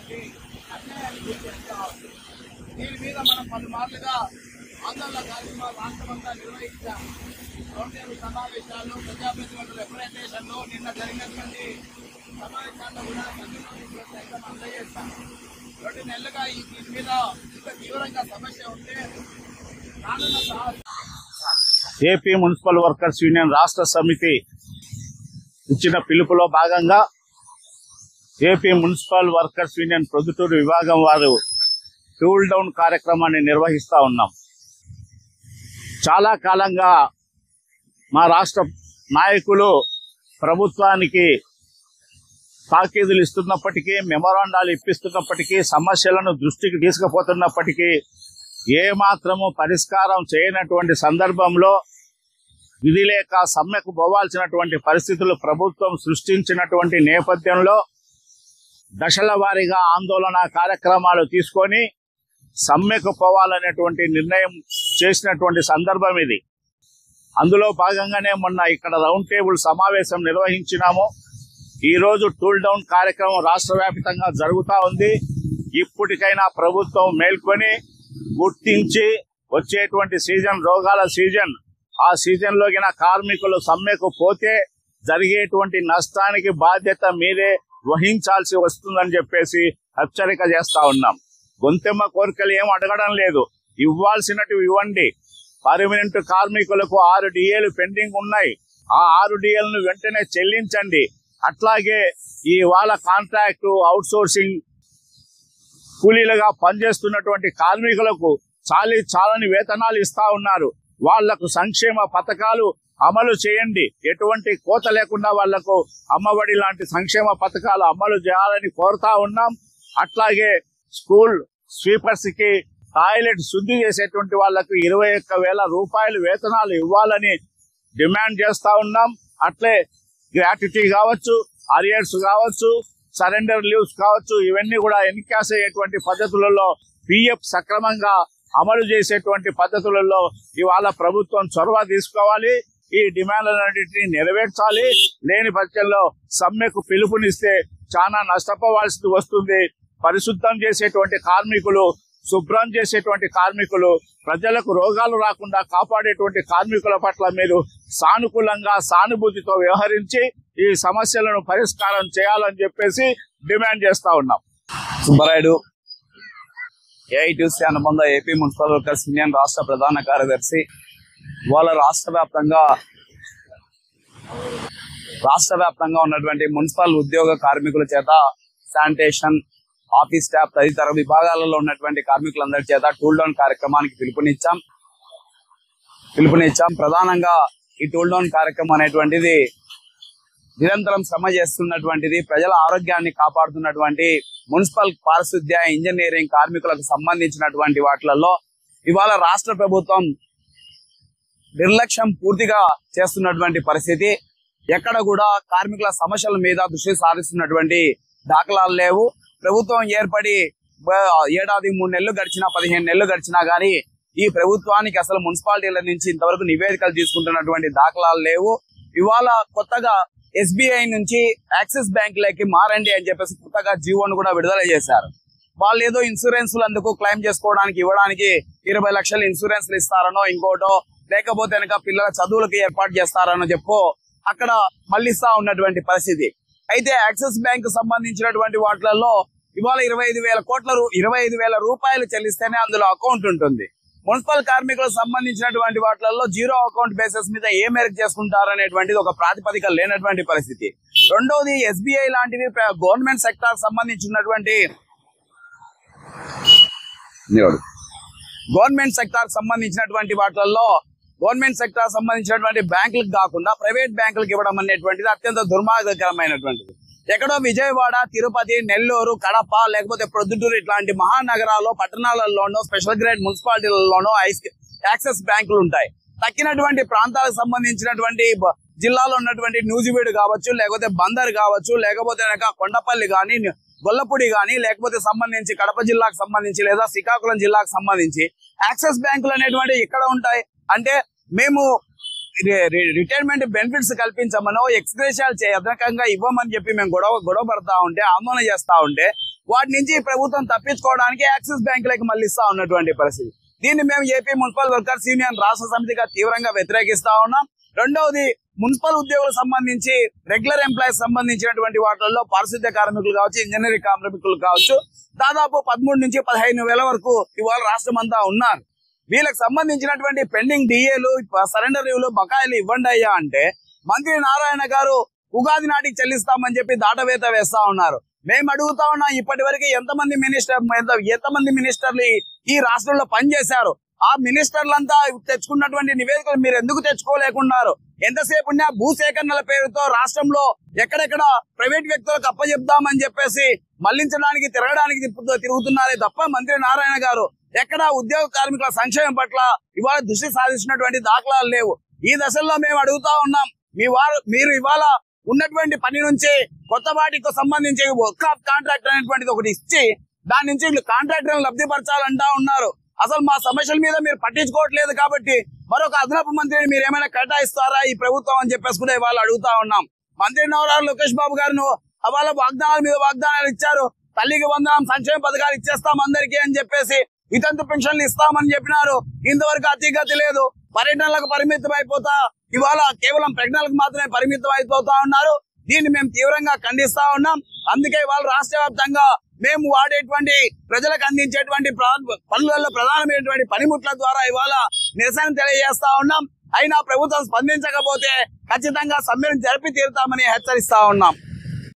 చేసేటువంటి అన్యాయాన్ని గుర్తిస్తా ఉంది. దీని మీద మనం పలుమార్లుగా ఆందోళన కార్యక్రమాలు రాష్ట్రమంతా నిర్వహించాం. రౌండ్ టేబుల్ సమావేశాలు, ప్రజాప్రతినిధుల రిప్రజెంటేషన్లు, నిన్న జరిగినటువంటి సమావేశాల్లో కూడా సైతం అందజేస్తాం. 2 నెలలుగా దీని మీద ఇంత తీవ్రంగా సమస్య ఉంటే ఏపీ మున్సిపల్ వర్కర్స్ యూనియన్ రాష్ట్ర సమితి ఇచ్చిన పిలుపులో భాగంగా AP municipal workers union Proddatur విభాగం వారు టూల్ డౌన్ కార్యక్రమాన్ని నిర్వహిస్తూ ఉన్నాం. చాలా కాలంగా మా రాష్ట్ర నాయకులు ప్రభుత్వానికి తాకీదులు ఇస్తున్నప్పటికీ, మెమోరాండాలు ఇప్పిస్తున్నప్పటికీ, సమస్యలను దృష్టికి తీసుకుపోతున్నప్పటికీ ఏమాత్రము పరిష్కారం చేయనటువంటి సందర్భంలో విధి లేక సమ్మెకు పోవాల్సినటువంటి పరిస్థితులు ప్రభుత్వం సృష్టించినటువంటి నేపథ్యంలో దశల వారీగా ఆందోళన కార్యక్రమాలు తీసుకొని సమ్మెకు పోవాలనేటువంటి నిర్ణయం చేసినటువంటి సందర్భం ఇది. అందులో భాగంగానే మొన్న ఇక్కడ రౌండ్ టేబుల్ సమావేశం నిర్వహించినాము. ఈ రోజు టూల్ డౌన్ కార్యక్రమం రాష్ట్ర వ్యాప్తంగా జరుగుతూ ఉంది. ఇప్పటికైనా ప్రభుత్వం మేల్కొని గుర్తించి వచ్చేటువంటి సీజన్ రోగాల సీజన్, ఆ సీజన్ లో కార్మికులు సమ్మెకు పోతే జరిగేటువంటి నష్టానికి బాధ్యత మీరే వహించాల్సి వస్తుందని చెప్పేసి హెచ్చరిక చేస్తా ఉన్నాం. గొంతెమ్మ కోరికలు ఏం అడగడం లేదు, ఇవ్వాల్సినట్టు ఇవ్వండి. పర్మనెంట్ కార్మికులకు 6 డిఏలు పెండింగ్ ఉన్నాయి, ఆ 6 డిఏలను వెంటనే చెల్లించండి. అట్లాగే ఈ వాళ్ళ కాంట్రాక్టు అవుట్సోర్సింగ్ కూలీలుగా పనిచేస్తున్నటువంటి కార్మికులకు చాలని వేతనాలు ఇస్తా ఉన్నారు. వాళ్లకు సంక్షేమ పథకాలు అమలు చేయండి. ఎటువంటి కోత లేకుండా వాళ్లకు అమ్మఒడి లాంటి సంక్షేమ పథకాలు అమలు చేయాలని కోరుతా ఉన్నాం. అట్లాగే స్కూల్ స్వీపర్స్ కి టాయిలెట్ శుద్ధి చేసేటువంటి వాళ్లకు 21,000 రూపాయలు వేతనాలు ఇవ్వాలని డిమాండ్ చేస్తా ఉన్నాం. అట్లే గ్రాట్యుటీ కావచ్చు, అరియర్స్ కావచ్చు, సరెండర్ లీవ్స్ కావచ్చు, ఇవన్నీ కూడా ఎన్కాష్ అయ్యేటువంటి పద్ధతులలో పిఎఫ్ సక్రమంగా అమలు చేసేటువంటి పద్ధతులలో ఇవాళ ప్రభుత్వం చొరవ తీసుకోవాలి. ఈ డిమాండ్లన్నింటినీ నెరవేర్చాలి. లేని పక్షంలో సమ్మెకు పిలుపునిస్తే చాలా నష్టపోవాల్సి వస్తుంది. పరిశుద్ధం చేసేటువంటి కార్మికులు, శుభ్రం చేసేటువంటి కార్మికులు, ప్రజలకు రోగాలు రాకుండా కాపాడేటువంటి కార్మికుల పట్ల మీరు సానుకూలంగా సానుభూతితో వ్యవహరించి ఈ సమస్యలను పరిష్కారం చేయాలని చెప్పేసి డిమాండ్ చేస్తా ఉన్నాం. సుబ్బరాయుడు, ఏఐటీసీ అనుబంధ ఏపీ మున్సిపల్ వర్కర్స్ యూనియన్ రాష్ట్ర ప్రధాన కార్యదర్శి. వాళ్ళ రాష్ట్ర వ్యాప్తంగా ఉన్నటువంటి మున్సిపల్ ఉద్యోగ కార్మికుల చేత శానిటేషన్, ఆఫీస్ స్టాఫ్ తదితర విభాగాలలో ఉన్నటువంటి కార్మికులందరి చేత టూల్ డౌన్ కార్యక్రమానికి పిలుపునిచ్చాం. ప్రధానంగా ఈ టూల్ డౌన్ కార్యక్రమం అనేటువంటిది నిరంతరం శ్రమ చేస్తున్నటువంటిది, ప్రజల ఆరోగ్యాన్ని కాపాడుతున్నటువంటి మున్సిపల్ పారిశుద్ధ్య ఇంజనీరింగ్ కార్మికులకు సంబంధించినటువంటి వాటిలలో ఇవాళ రాష్ట్ర ప్రభుత్వం నిర్లక్ష్యం పూర్తిగా చేస్తున్నటువంటి పరిస్థితి. ఎక్కడ కూడా కార్మికుల సమస్యల మీద దృష్టి సారిస్తున్నటువంటి దాఖలాలు లేవు. ప్రభుత్వం ఏర్పడి 7, 3 నెలలు గడిచినా, 15 నెలలు గడిచినా గానీ ఈ ప్రభుత్వానికి అసలు మున్సిపాలిటీల నుంచి ఇంతవరకు నివేదికలు తీసుకుంటున్నటువంటి దాఖలాలు లేవు. ఇవాళ కొత్తగా SBI నుంచి యాక్సిస్ బ్యాంకులకి మారండి అని చెప్పేసి కొత్తగా జీవోను కూడా విడుదల చేశారు. వాళ్ళు ఏదో ఇన్సూరెన్స్లు అందుకు క్లెయిమ్ చేసుకోవడానికి ఇవ్వడానికి 20 లక్షల ఇన్సూరెన్స్లు ఇస్తారనో, ఇంకోటో లేకపోతే కనుక పిల్లల చదువులకు ఏర్పాటు చేస్తారనో చెప్పో అక్కడ మళ్ళిస్తా ఉన్నటువంటి పరిస్థితి. అయితే యాక్సిస్ బ్యాంక్ సంబంధించినటువంటి వాటిలలో ఇవాళ 25,000 రూపాయలు చెల్లిస్తేనే అందులో అకౌంట్ ఉంటుంది. మున్సిపల్ కార్మికులకు సంబంధించినటువంటి వాటిలలో జీరో అకౌంట్ బేసిస్ మీద ఏ మేరకు చేసుకుంటారనేటువంటిది ఒక ప్రాతిపదిక లేనటువంటి పరిస్థితి. రెండోది, SBI లాంటివి గవర్నమెంట్ సెక్టార్ సంబంధించినటువంటి వాటిలలో గవర్నమెంట్ సెక్టార్ సంబంధించినటువంటి బ్యాంకులకు కాకుండా ప్రైవేట్ బ్యాంకులకు ఇవ్వడం అనేటువంటిది అత్యంత దుర్మార్గకరమైనటువంటిది. ఎక్కడో విజయవాడ, తిరుపతి, నెల్లూరు, కడప లేకపోతే ప్రొద్దుటూరు ఇట్లాంటి మహానగరాల్లో, పట్టణాలలోనో, స్పెషల్ గ్రేడ్ మున్సిపాలిటీలలోనో యాక్సెస్ బ్యాంకులు ఉంటాయి. తక్కినటువంటి ప్రాంతాలకు సంబంధించినటువంటి జిల్లాలో ఉన్నటువంటి నూజివీడు కావచ్చు, లేకపోతే బందర్ కావచ్చు, లేకపోతే కొండపల్లి గాని, గొల్లపూడి గాని, లేకపోతే సంబంధించి కడప జిల్లాకు సంబంధించి లేదా శ్రీకాకుళం జిల్లాకు సంబంధించి యాక్సెస్ బ్యాంకులు అనేటువంటివి ఎక్కడ ఉంటాయి అంటే, మేము రిటైర్మెంట్ బెనిఫిట్స్ కల్పించమనో, ఎక్స్గ్రేషియాలు అదనకంగా ఇవ్వమని చెప్పి మేము గొడవ పడతా ఉంటే, ఆందోళన చేస్తా ఉంటే వాటి నుంచి ప్రభుత్వం తప్పించుకోవడానికి యాక్సిస్ బ్యాంకులకు మళ్ళిస్తా ఉన్నటువంటి పరిస్థితి. దీన్ని మేము ఏపీ మున్సిపల్ వర్కర్స్ యూనియన్ రాష్ట్ర సమితిగా తీవ్రంగా వ్యతిరేకిస్తా ఉన్నాం. రెండవది, మున్సిపల్ ఉద్యోగులకు సంబంధించి రెగ్యులర్ ఎంప్లాయీస్ సంబంధించినటువంటి వాటిల్లో పారిశుద్ధ్య కార్మికులు కావచ్చు, ఇంజనీరింగ్ కార్మికులు కావచ్చు, దాదాపు 13 నుంచి 15,000 వరకు ఇవాళ రాష్ట్రం అంతా ఉన్నారు. వీళ్ళకి సంబంధించినటువంటి పెండింగ్ డిఏలు, సరెండర్ లీవ్లు, బకాయిలు ఇవ్వండి అయ్యా అంటే మంత్రి నారాయణ గారు ఉగాది నాటికి చెల్లిస్తామని చెప్పి దాటవేత వేస్తా ఉన్నారు. మేము అడుగుతా ఉన్నాం, ఇప్పటి వరకు ఎంతమంది మినిస్టర్లు ఈ రాష్ట్రంలో పనిచేశారు? ఆ మినిస్టర్లంతా తెచ్చుకున్నటువంటి నివేదికలు మీరు ఎందుకు తెచ్చుకోలేకున్నారు? ఎంతసేపు ఉన్నా భూసేకరణల పేరుతో రాష్ట్రంలో ఎక్కడెక్కడ ప్రైవేట్ వ్యక్తులకు అప్పచెప్దామని చెప్పేసి మళ్లించడానికి తిరుగుతున్నారే తప్ప మంత్రి నారాయణ గారు ఎక్కడ ఉద్యోగ కార్మికుల సంక్షేమం పట్ల ఇవాళ దృష్టి సాధించినటువంటి దాఖలాలు లేవు. ఈ దశల్లో మేము అడుగుతా ఉన్నాం, మీరు ఇవాళ ఉన్నటువంటి పని నుంచి కొత్త వాటికి సంబంధించి వర్క్ ఆఫ్ కాంట్రాక్ట్ అనేటువంటిది ఒకటి ఇచ్చి దాని నుంచి కాంట్రాక్టర్ లబ్ధిపరచాలంటా ఉన్నారు. అసలు మా సమస్యల మీద మీరు పట్టించుకోవట్లేదు కాబట్టి మరొక అదనపు మంత్రిని మీరు ఏమైనా కేటాయిస్తారా ఈ ప్రభుత్వం అని చెప్పేసి కూడా ఇవాళ అడుగుతా ఉన్నాం. మంత్రి నవరారు లోకేష్ బాబు గారు అవాళ వాగ్దానాల మీద వాగ్దానాలు ఇచ్చారు. తల్లికి వందనం, సంక్షేమ పథకాలు ఇచ్చేస్తాం అందరికీ అని చెప్పేసి, వితంతు పెన్షన్లు ఇస్తామని చెప్పినారు. ఇంతవరకు అతిగతి లేదు. పర్యటనలకు పరిమితం అయిపోతా ఇవాళ కేవలం ప్రకటనలకు మాత్రమే పరిమితం అయిపోతా ఉన్నారు. దీన్ని మేము తీవ్రంగా ఖండిస్తా ఉన్నాం. అందుకే ఇవాళ రాష్ట్ర వ్యాప్తంగా మేము వాడేటువంటి ప్రజలకు అందించేటువంటి పనులలో ప్రధానమైనటువంటి పనిముట్ల ద్వారా ఇవాళ నిరసన తెలియజేస్తా ఉన్నాం. అయినా ప్రభుత్వం స్పందించకపోతే ఖచ్చితంగా సమ్మెను జరిపి తీరుతామని హెచ్చరిస్తా ఉన్నాం.